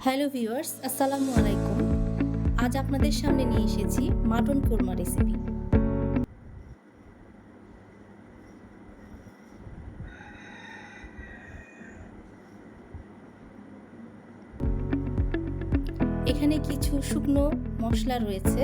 Hello viewers, আসসালামু আলাইকুম। আজ আপনাদের সামনে নিয়ে এসেছি মাটন কোরমা রেসিপি। এখানে কিছু শুকনো মশলা রয়েছে,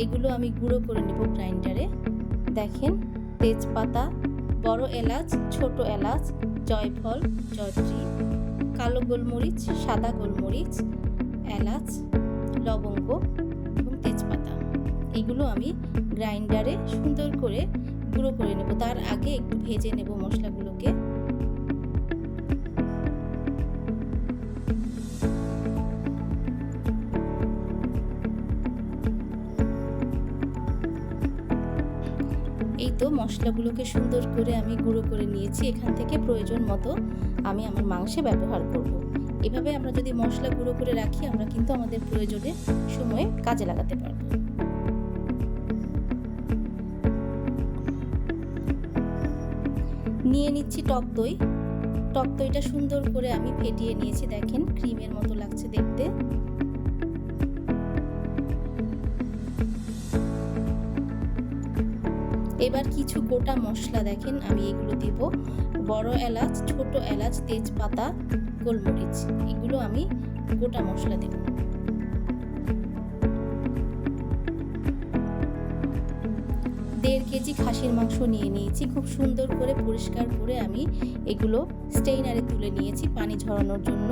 এগুলো আমি গুঁড়ো করে নেব গ্রাইন্ডারে। দেখেন, তেজপাতা, বড় এলাচ, ছোট এলাচ, জয়ফল, জয়ত্রী, কালো গোলমরিচ, সাদা গোলমরিচ, এলাচ, লবঙ্গ এবং তেজপাতা, এগুলো আমি গ্রাইন্ডারে সুন্দর করে গুঁড়ো করে নেব। তার আগে একটু ভেজে নেব মশলাগুলোকে। এই তো মশলাগুলোকে সুন্দর করে আমি গুঁড়ো করে নিয়েছি। এখান থেকে প্রয়োজন মতো আমি আমার মাংসে ব্যবহার করব। এভাবে আমরা যদি মশলা গুঁড়ো করে রাখি, আমরা কিন্তু আমাদের প্রয়োজনের সময়ে কাজে লাগাতে পারবো। নিয়ে নিচ্ছি টক দই। টক দইটা সুন্দর করে আমি ফেটিয়ে নিয়েছি। দেখেন, ক্রিমের মতো লাগছে দেখতে। এবার কিছু গোটা মশলা দেখেন আমি এগুলো দিব। বড় এলাচ, ছোট এলাচ, তেজপাতা, গোলমরিচ, এগুলো আমি গোটা মশলা দেব। দেড় কেজি খাসির মাংস নিয়ে নিয়েছি। খুব সুন্দর করে পরিষ্কার করে আমি এগুলো স্টেইনারে তুলে নিয়েছি পানি ঝরানোর জন্য।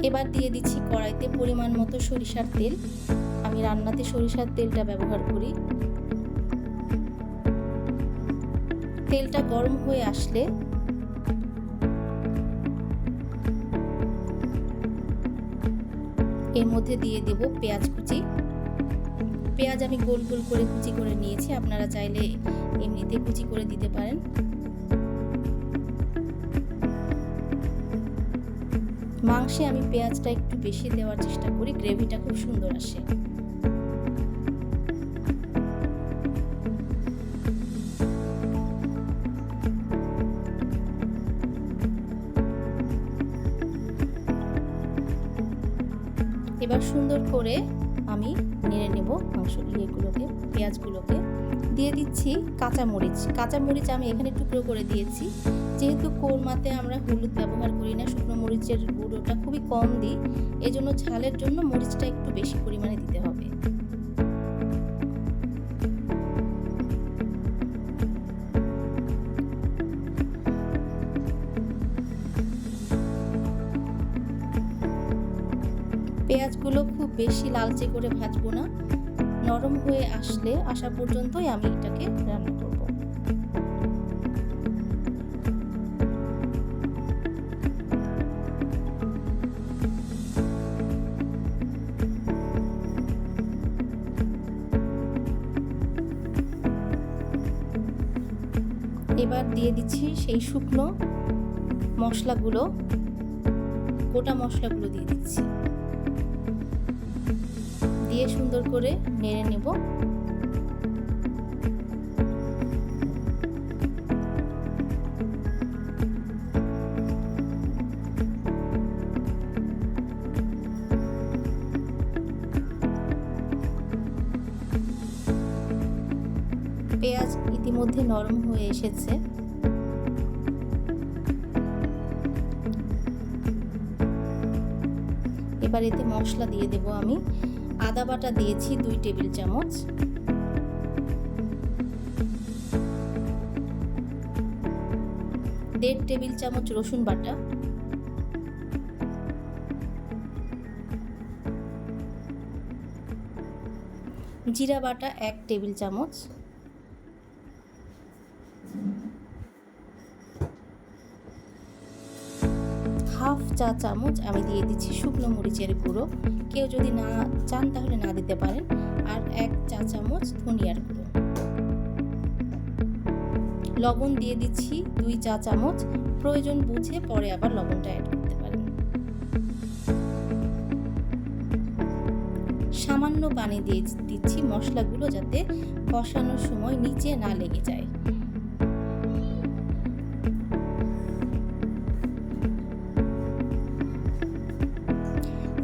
এবার দিয়ে দিচ্ছি কড়াইতে পরিমাণ মতো সরিষার তেল। আমি রান্নাতে সরিষার তেলটা ব্যবহার করি। তেলটা গরম হয়ে আসলে এর মধ্যে দিয়ে দেব পেঁয়াজ কুচি। পেঁয়াজ আমি গোল গোল করে কুচি করে নিয়েছি, আপনারা চাইলে এমনিতে কুচি করে দিতে পারেন। মাংসে আমি পেঁয়াজটা একটু বেশি দেওয়ার চেষ্টা করি, গ্রেভিটা খুব সুন্দর আসে। এবার সুন্দর করে আমি নেড়ে নেব ইয়েগুলোকে, পেঁয়াজগুলোকে। দিয়ে দিচ্ছি কাঁচামরিচ। কাঁচামরিচ আমি এখানে টুকরো করে দিয়েছি। যেহেতু কোরমাতে আমরা হলুদ ব্যবহার করি না, শুকনো মরিচের গুঁড়োটা খুবই কম দিই, এজন্য ঝালের জন্য মরিচটা একটু বেশি পরিমাণে দিতে হবে। পেঁয়াজগুলো খুব বেশি লালচে করে ভাজবো না, নরম হয়ে আসা পর্যন্তই আমি এটাকে রান্না করব। এবার দিয়ে দিচ্ছি সেই শুকনো মশলাগুলো, গোটা মশলাগুলো দিয়ে দিচ্ছি। দিয়ে সুন্দর করে নেড়ে নেব। পেঁয়াজ ইতিমধ্যে নরম হয়ে এসেছে। এবার এতে মশলা দিয়ে দেব আমি। আদা বাটা দিয়েছি 2 টেবিল চামচ, দেড় টেবিল চামচ রসুন বাটা, জিরা বাটা 1 টেবিল চামচ, হাফ চা চামচ আমি দিয়ে দিচ্ছি শুকনো মরিচের গুঁড়ো। কেউ যদি না চান তাহলে না দিতে পারেন। আর 1 চা চামচ ধনিয়ার গুঁড়ো। লবণ দিয়ে দিচ্ছি 2 চা চামচ, প্রয়োজন বুঝে পরে আবার লবণটা অ্যাড করতে পারেন। সামান্য পানি দিয়ে দিচ্ছি মশলাগুলো যাতে কষানোর সময় নিচে না লেগে যায়।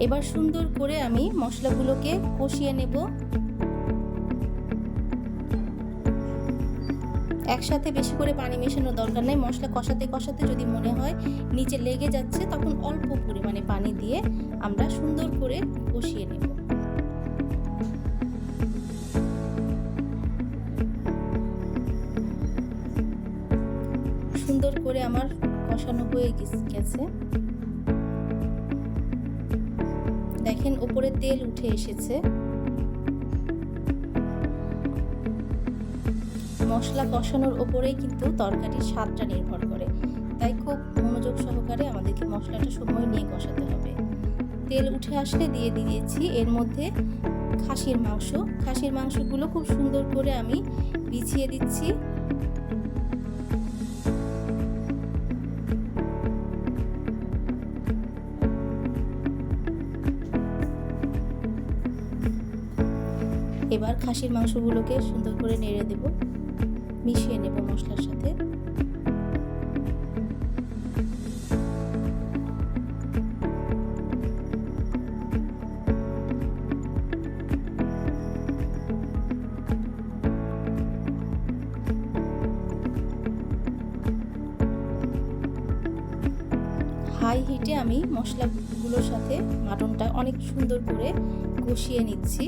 এবার সুন্দর করে আমি মশলাগুলোকে কষিয়ে নেব। একসাথে বেশি করে পানি মেশানোর দরকার নেই। মশলা কষাতে কষাতে যদি মনে হয় নিচে লেগে যাচ্ছে, তখন অল্প পরিমাণে পানি দিয়ে আমরা সুন্দর করে কষিয়ে নেব। সুন্দর করে আমার কষানো হয়ে গেছে। দেখেন উপরে তেল উঠে এসেছে। মশলা কষানোর ওপরেই কিন্তু তরকারির স্বাদটা নির্ভর করে, তাই খুব মনোযোগ সহকারে আমাদেরকে মশলাটা সময় নিয়ে কষাতে হবে। তেল উঠে আসলে দিয়ে দিয়েছি এর মধ্যে খাসির মাংস। খাসির মাংসগুলো খুব সুন্দর করে আমি বিছিয়ে দিচ্ছি। এবার খাসির মাংসগুলোকে সুন্দর করে নেড়ে দেব, মিশিয়ে নেব মশলার সাথে। হাই হিটে আমি মশলাগুলোর সাথে মাটনটা অনেক সুন্দর করে কষিয়ে নিচ্ছি।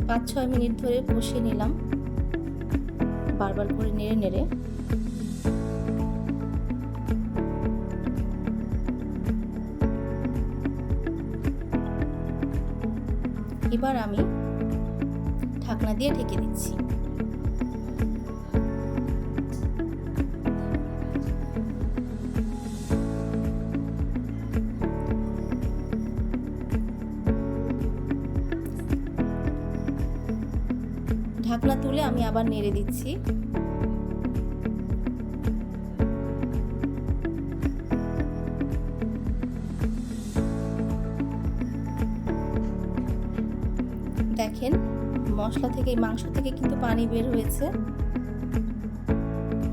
5-6 মিনিট ধরে কষিয়ে নিলাম, বারবার করে নেড়ে নেড়ে। এবার আমি ঢাকনা দিয়ে ঢেকে দিচ্ছি। ঢাকনা তুলে আমি আবার নেড়ে দিচ্ছি। দেখেন মশলা থেকে, মাংস থেকে কিন্তু পানি বের হয়েছে।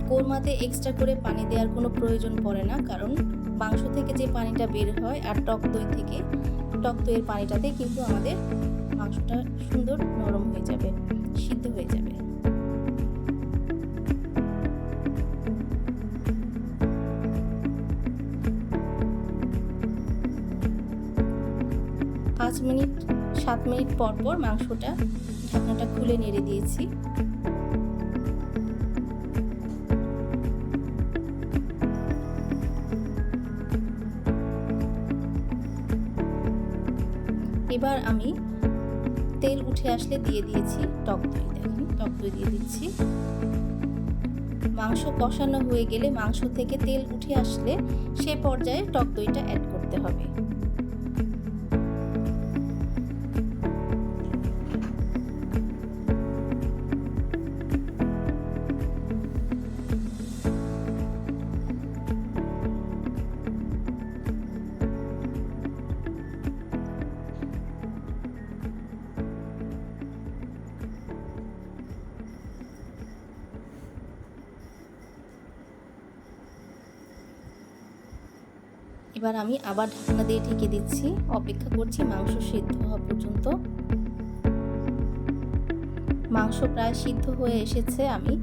কোরমাতে এক্সট্রা করে পানি দেওয়ার কোনো প্রয়োজন পড়ে না, কারণ মাংস থেকে যে পানিটা বের হয় আর টক দই থেকে, টক দইয়ের পানিটাতে কিন্তু আমাদের মাংসটা সুন্দর নরম হয়ে যাবে, সিদ্ধ হয়ে যাবে। পাঁচ মিনিট 7 মিনিট পর পর মাংসটা ঢাকনাটা খুলে নেড়ে দিয়েছি। এবার আমি তেল উঠে আসলে দিয়ে দিয়েছি টক দই। দেখেন টক দই দিয়ে দিচ্ছি। মাংস কষানো হয়ে গেলে, মাংস থেকে তেল উঠে আসলে সে পর্যায়ে টক দইটা অ্যাড করতে হবে। এবার আমি আবার ঢাকনা দিয়ে ঢেকে দিচ্ছি, অপেক্ষা করছি মাংস সিদ্ধ হওয়া পর্যন্ত। মাংস প্রায় সিদ্ধ হয়ে এসেছে। আমি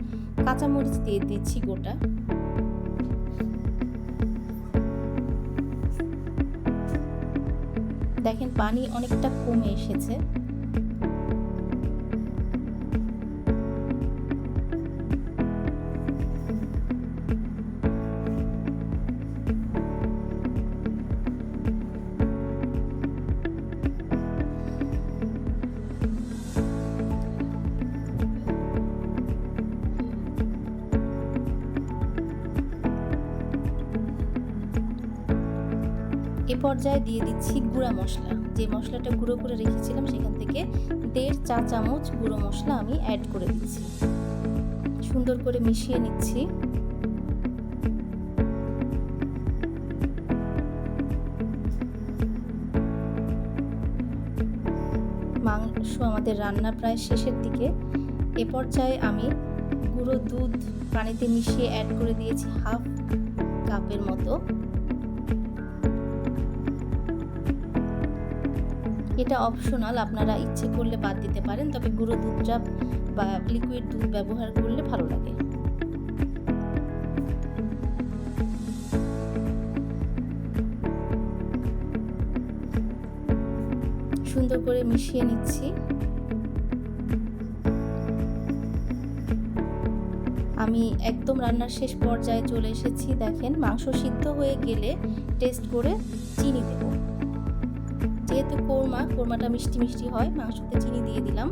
কাঁচামরিচ দিয়ে দিচ্ছি গোটা। দেখেন পানি অনেকটা কমে এসেছে। এ পর্যায়ে দিয়ে দিচ্ছি গুঁড়া মশলা। যে মশলাটা গুঁড়ো করে রেখেছিলাম সেখান থেকে 1.5 চা চামচ গুঁড়ো মশলা আমি অ্যাড করে দিচ্ছি। সুন্দর করে মিশিয়ে নিচ্ছি। মাংস আমাদের রান্না প্রায় শেষের দিকে। এ পর্যায়ে আমি গুঁড়ো দুধ পানিতে মিশিয়ে অ্যাড করে দিয়েছি হাফ কাপের মতো। এটা অপশনাল, আপনারা ইচ্ছে করলে বাদ দিতে পারেন, তবে গুঁড়ো দুধটা বা লিকুইড দুধ ব্যবহার করলে ভালো লাগে। সুন্দর করে মিশিয়ে নিচ্ছি। আমি একদম রান্নার শেষ পর্যায়ে চলে এসেছি। দেখেন মাংস সিদ্ধ হয়ে গেলে টেস্ট করে চিনি দেব। যেহেতু কোরমাটা মিষ্টি মিষ্টি হয়, মাংসতে চিনি দিয়ে দিলাম।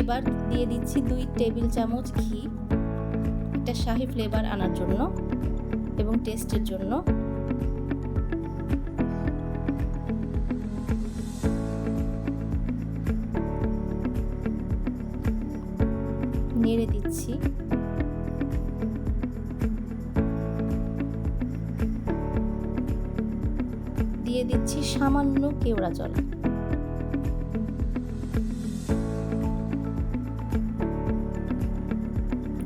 এবার দিয়ে দিচ্ছি 2 টেবিল চামচ ঘি, একটা শাহি ফ্লেভার আনার জন্য এবং টেস্টের জন্য। নেড়ে দিচ্ছি। দিয়ে দিচ্ছি সামান্য কেওড়া জল।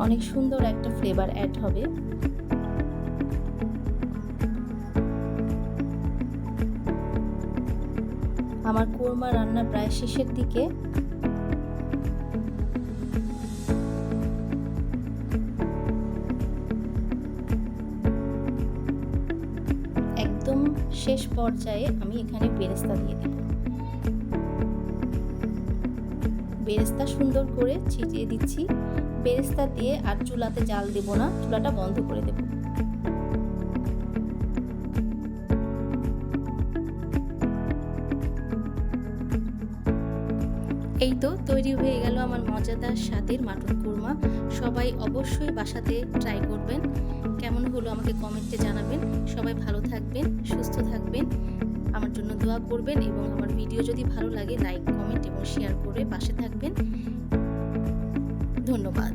অনেক সুন্দর একটা ফ্লেভার অ্যাড হবে। আমার কোরমা রান্না প্রায় শেষের দিকে। একদম শেষ পর্যায়ে আমি এখানে বেরেস্তা দিয়ে দিব। বেরেস্তা সুন্দর করে ছিটিয়ে দিচ্ছি। বেরেস্তা দিয়ে আর চুলাতে জাল দেব না, চুলাটা বন্ধ করে দেব। এই তো তৈরি হয়ে গেল আমার মজাদার স্বাদের মাটন কোরমা। সবাই অবশ্যই বাসাতে ট্রাই করবেন। কেমন হলো আমাকে কমেন্টে জানাবেন। সবাই ভালো থাকবেন, সুস্থ থাকবেন, আমার জন্য দোয়া করবেন এবং আমার ভিডিও যদি ভালো লাগে লাইক, কমেন্ট এবং শেয়ার করে পাশে থাকবেন। ধন্যবাদ।